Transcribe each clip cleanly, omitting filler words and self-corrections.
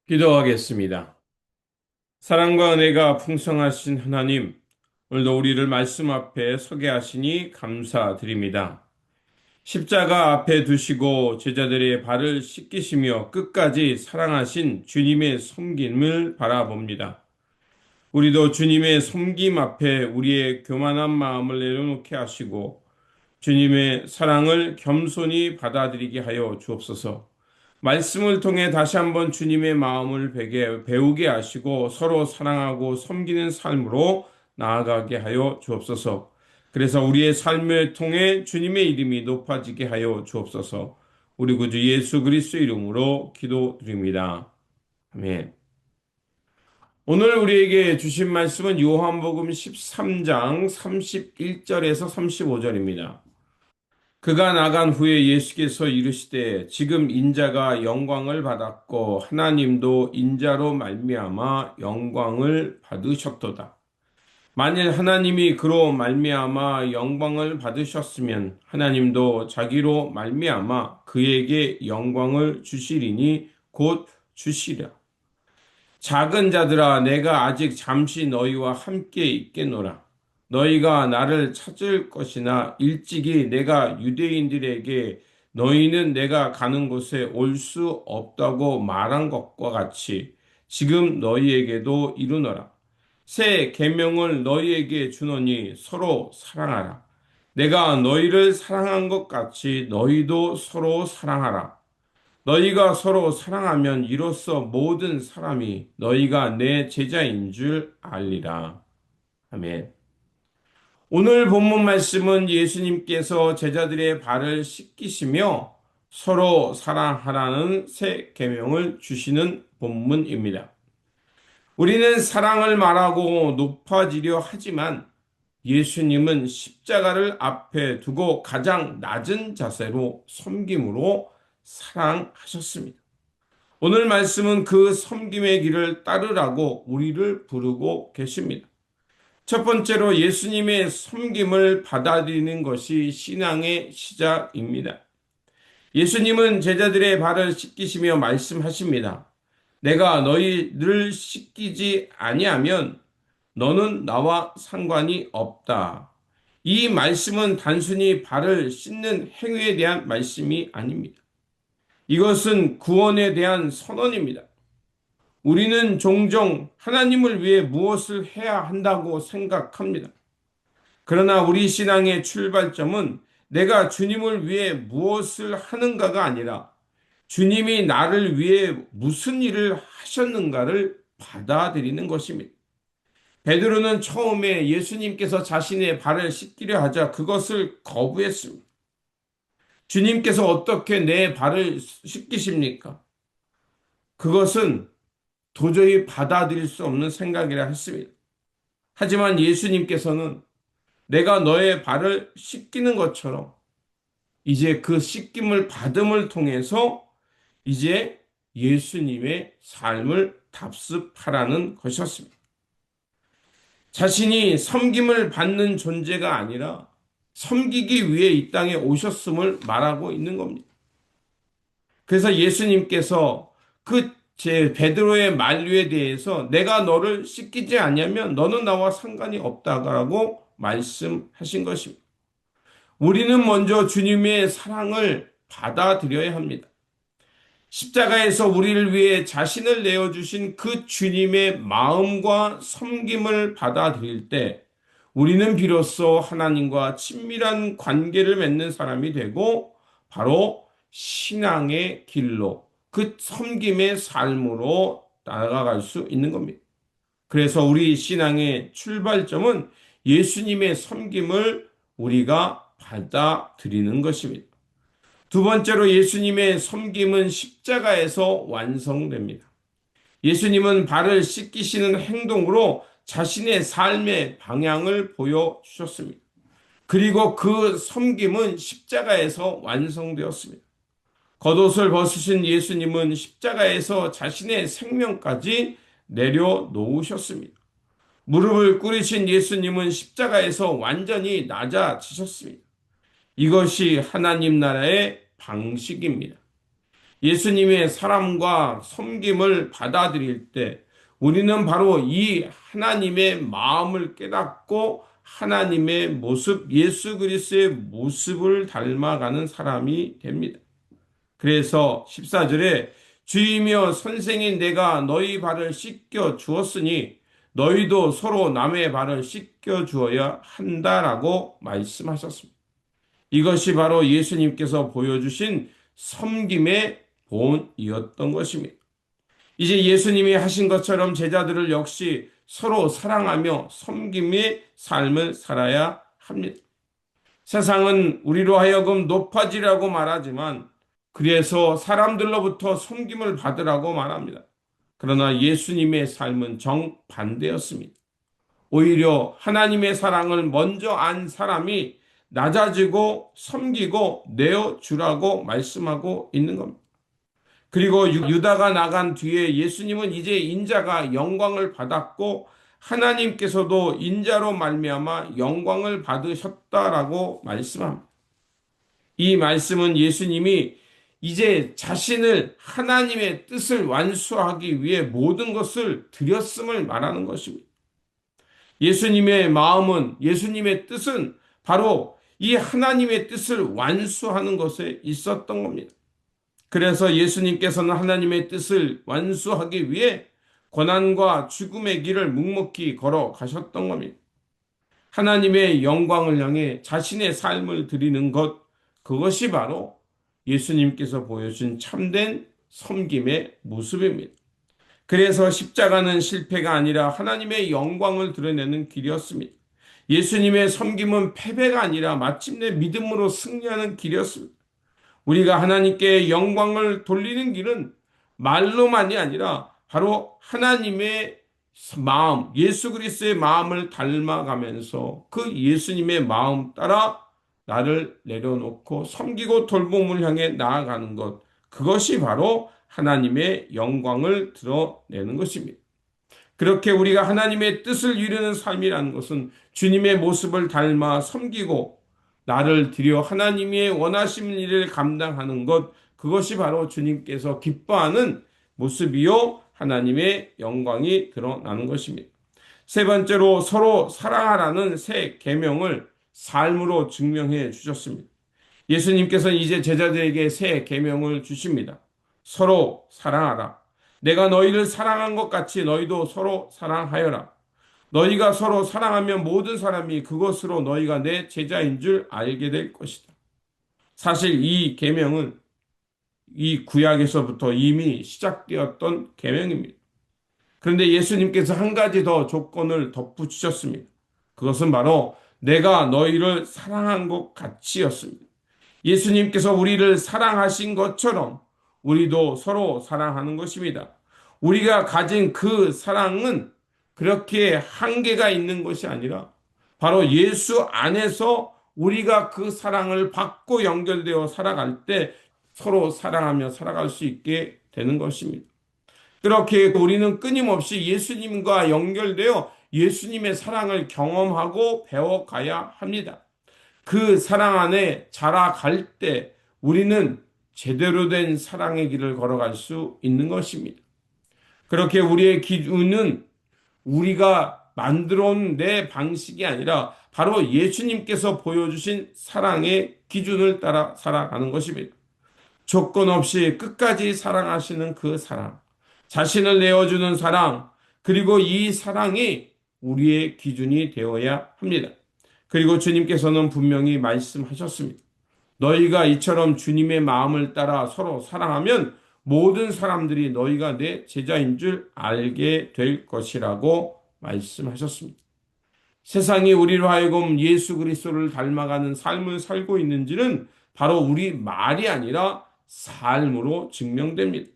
기도하겠습니다. 사랑과 은혜가 풍성하신 하나님, 오늘도 우리를 말씀 앞에 서게 하시니 감사드립니다. 십자가 앞에 두시고 제자들의 발을 씻기시며 끝까지 사랑하신 주님의 섬김을 바라봅니다. 우리도 주님의 섬김 앞에 우리의 교만한 마음을 내려놓게 하시고 주님의 사랑을 겸손히 받아들이게 하여 주옵소서. 말씀을 통해 다시 한번 주님의 마음을 배우게 하시고 서로 사랑하고 섬기는 삶으로 나아가게 하여 주옵소서. 그래서 우리의 삶을 통해 주님의 이름이 높아지게 하여 주옵소서. 우리 구주 예수 그리스도 이름으로 기도드립니다. 아멘. 오늘 우리에게 주신 말씀은 요한복음 13장 31절에서 35절입니다. 그가 나간 후에 예수께서 이르시되 지금 인자가 영광을 받았고 하나님도 인자로 말미암아 영광을 받으셨도다. 만일 하나님이 그로 말미암아 영광을 받으셨으면 하나님도 자기로 말미암아 그에게 영광을 주시리니 곧 주시랴. 작은 자들아 내가 아직 잠시 너희와 함께 있겠노라. 너희가 나를 찾을 것이나 일찍이 내가 유대인들에게 너희는 내가 가는 곳에 올 수 없다고 말한 것과 같이 지금 너희에게도 이르노라. 새 계명을 너희에게 주노니 서로 사랑하라. 내가 너희를 사랑한 것 같이 너희도 서로 사랑하라. 너희가 서로 사랑하면 이로써 모든 사람이 너희가 내 제자인 줄 알리라. 아멘. 오늘 본문 말씀은 예수님께서 제자들의 발을 씻기시며 서로 사랑하라는 새 계명을 주시는 본문입니다. 우리는 사랑을 말하고 높아지려 하지만 예수님은 십자가를 앞에 두고 가장 낮은 자세로 섬김으로 사랑하셨습니다. 오늘 말씀은 그 섬김의 길을 따르라고 우리를 부르고 계십니다. 첫 번째로 예수님의 섬김을 받아들이는 것이 신앙의 시작입니다. 예수님은 제자들의 발을 씻기시며 말씀하십니다. 내가 너희를 씻기지 아니하면 너는 나와 상관이 없다. 이 말씀은 단순히 발을 씻는 행위에 대한 말씀이 아닙니다. 이것은 구원에 대한 선언입니다. 우리는 종종 하나님을 위해 무엇을 해야 한다고 생각합니다. 그러나 우리 신앙의 출발점은 내가 주님을 위해 무엇을 하는가가 아니라 주님이 나를 위해 무슨 일을 하셨는가를 받아들이는 것입니다. 베드로는 처음에 예수님께서 자신의 발을 씻기려 하자 그것을 거부했습니다. 주님께서 어떻게 내 발을 씻기십니까? 그것은 도저히 받아들일 수 없는 생각이라 했습니다. 하지만 예수님께서는 내가 너의 발을 씻기는 것처럼 이제 그 씻김을 받음을 통해서 이제 예수님의 삶을 답습하라는 것이었습니다. 자신이 섬김을 받는 존재가 아니라 섬기기 위해 이 땅에 오셨음을 말하고 있는 겁니다. 그래서 예수님께서 그 제 베드로의 만류에 대해서 내가 너를 씻기지 않으면 너는 나와 상관이 없다라고 말씀하신 것입니다. 우리는 먼저 주님의 사랑을 받아들여야 합니다. 십자가에서 우리를 위해 자신을 내어주신 그 주님의 마음과 섬김을 받아들일 때 우리는 비로소 하나님과 친밀한 관계를 맺는 사람이 되고 바로 신앙의 길로 그 섬김의 삶으로 나아갈 수 있는 겁니다. 그래서 우리 신앙의 출발점은 예수님의 섬김을 우리가 받아들이는 것입니다. 두 번째로 예수님의 섬김은 십자가에서 완성됩니다. 예수님은 발을 씻기시는 행동으로 자신의 삶의 방향을 보여주셨습니다. 그리고 그 섬김은 십자가에서 완성되었습니다. 겉옷을 벗으신 예수님은 십자가에서 자신의 생명까지 내려놓으셨습니다. 무릎을 꿇으신 예수님은 십자가에서 완전히 낮아지셨습니다. 이것이 하나님 나라의 방식입니다. 예수님의 사랑과 섬김을 받아들일 때 우리는 바로 이 하나님의 마음을 깨닫고 하나님의 모습, 예수 그리스도의 모습을 닮아가는 사람이 됩니다. 그래서 14절에 주이며 선생인 내가 너희 발을 씻겨 주었으니 너희도 서로 남의 발을 씻겨 주어야 한다라고 말씀하셨습니다. 이것이 바로 예수님께서 보여주신 섬김의 본이었던 것입니다. 이제 예수님이 하신 것처럼 제자들을 역시 서로 사랑하며 섬김의 삶을 살아야 합니다. 세상은 우리로 하여금 높아지라고 말하지만 그래서 사람들로부터 섬김을 받으라고 말합니다. 그러나 예수님의 삶은 정반대였습니다. 오히려 하나님의 사랑을 먼저 안 사람이 낮아지고 섬기고 내어주라고 말씀하고 있는 겁니다. 그리고 유다가 나간 뒤에 예수님은 이제 인자가 영광을 받았고 하나님께서도 인자로 말미암아 영광을 받으셨다라고 말씀합니다. 이 말씀은 예수님이 이제 자신을 하나님의 뜻을 완수하기 위해 모든 것을 드렸음을 말하는 것입니다. 예수님의 마음은, 예수님의 뜻은 바로 이 하나님의 뜻을 완수하는 것에 있었던 겁니다. 그래서 예수님께서는 하나님의 뜻을 완수하기 위해 고난과 죽음의 길을 묵묵히 걸어가셨던 겁니다. 하나님의 영광을 향해 자신의 삶을 드리는 것, 그것이 바로 예수님께서 보여준 참된 섬김의 모습입니다. 그래서 십자가는 실패가 아니라 하나님의 영광을 드러내는 길이었습니다. 예수님의 섬김은 패배가 아니라 마침내 믿음으로 승리하는 길이었습니다. 우리가 하나님께 영광을 돌리는 길은 말로만이 아니라 바로 하나님의 마음, 예수 그리스도의 마음을 닮아가면서 그 예수님의 마음 따라 나를 내려놓고 섬기고 돌봄을 향해 나아가는 것, 그것이 바로 하나님의 영광을 드러내는 것입니다. 그렇게 우리가 하나님의 뜻을 이루는 삶이라는 것은 주님의 모습을 닮아 섬기고 나를 들여 하나님의 원하시는 일을 감당하는 것, 그것이 바로 주님께서 기뻐하는 모습이요 하나님의 영광이 드러나는 것입니다. 세 번째로 서로 사랑하라는 새 계명을 삶으로 증명해 주셨습니다. 예수님께서는 이제 제자들에게 새 계명을 주십니다. 서로 사랑하라. 내가 너희를 사랑한 것 같이 너희도 서로 사랑하여라. 너희가 서로 사랑하면 모든 사람이 그것으로 너희가 내 제자인 줄 알게 될 것이다. 사실 이 계명은 이 구약에서부터 이미 시작되었던 계명입니다. 그런데 예수님께서 한 가지 더 조건을 덧붙이셨습니다. 그것은 바로 내가 너희를 사랑한 것 같이였습니다. 예수님께서 우리를 사랑하신 것처럼 우리도 서로 사랑하는 것입니다. 우리가 가진 그 사랑은 그렇게 한계가 있는 것이 아니라 바로 예수 안에서 우리가 그 사랑을 받고 연결되어 살아갈 때 서로 사랑하며 살아갈 수 있게 되는 것입니다. 그렇게 우리는 끊임없이 예수님과 연결되어 예수님의 사랑을 경험하고 배워가야 합니다. 그 사랑 안에 자라갈 때 우리는 제대로 된 사랑의 길을 걸어갈 수 있는 것입니다. 그렇게 우리의 기준은 우리가 만들어 온 내 방식이 아니라 바로 예수님께서 보여주신 사랑의 기준을 따라 살아가는 것입니다. 조건 없이 끝까지 사랑하시는 그 사랑, 자신을 내어주는 사랑, 그리고 이 사랑이 우리의 기준이 되어야 합니다. 그리고 주님께서는 분명히 말씀하셨습니다. 너희가 이처럼 주님의 마음을 따라 서로 사랑하면 모든 사람들이 너희가 내 제자인 줄 알게 될 것이라고 말씀하셨습니다. 세상이 우리로 하여금 예수 그리스도를 닮아가는 삶을 살고 있는지는 바로 우리 말이 아니라 삶으로 증명됩니다.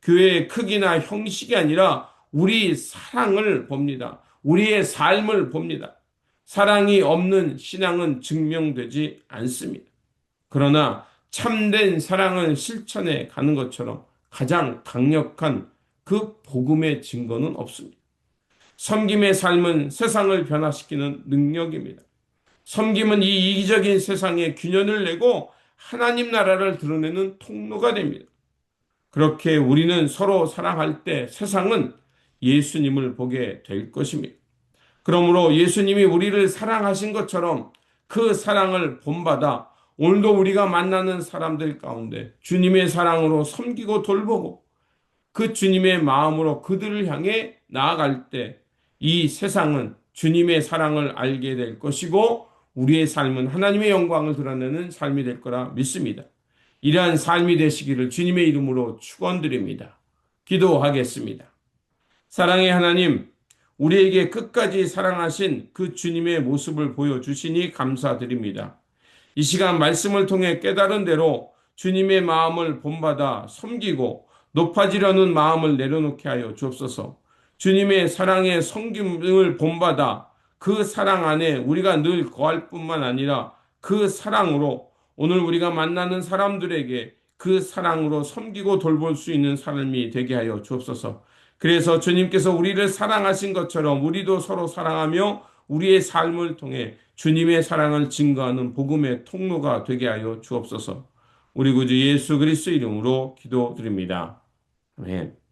교회의 크기나 형식이 아니라 우리 사랑을 봅니다. 우리의 삶을 봅니다. 사랑이 없는 신앙은 증명되지 않습니다. 그러나 참된 사랑을 실천해 가는 것처럼 가장 강력한 그 복음의 증거는 없습니다. 섬김의 삶은 세상을 변화시키는 능력입니다. 섬김은 이 이기적인 세상에 균형을 내고 하나님 나라를 드러내는 통로가 됩니다. 그렇게 우리는 서로 사랑할 때 세상은 예수님을 보게 될 것입니다. 그러므로 예수님이 우리를 사랑하신 것처럼 그 사랑을 본받아 오늘도 우리가 만나는 사람들 가운데 주님의 사랑으로 섬기고 돌보고 그 주님의 마음으로 그들을 향해 나아갈 때 이 세상은 주님의 사랑을 알게 될 것이고 우리의 삶은 하나님의 영광을 드러내는 삶이 될 거라 믿습니다. 이러한 삶이 되시기를 주님의 이름으로 축원드립니다. 기도하겠습니다. 사랑의 하나님, 우리에게 끝까지 사랑하신 그 주님의 모습을 보여주시니 감사드립니다. 이 시간 말씀을 통해 깨달은 대로 주님의 마음을 본받아 섬기고 높아지려는 마음을 내려놓게 하여 주옵소서. 주님의 사랑의 섬김을 본받아 그 사랑 안에 우리가 늘 거할 뿐만 아니라 그 사랑으로 오늘 우리가 만나는 사람들에게 그 사랑으로 섬기고 돌볼 수 있는 삶이 되게 하여 주옵소서. 그래서 주님께서 우리를 사랑하신 것처럼 우리도 서로 사랑하며 우리의 삶을 통해 주님의 사랑을 증거하는 복음의 통로가 되게 하여 주옵소서. 우리 구주 예수 그리스도 이름으로 기도드립니다. 아멘.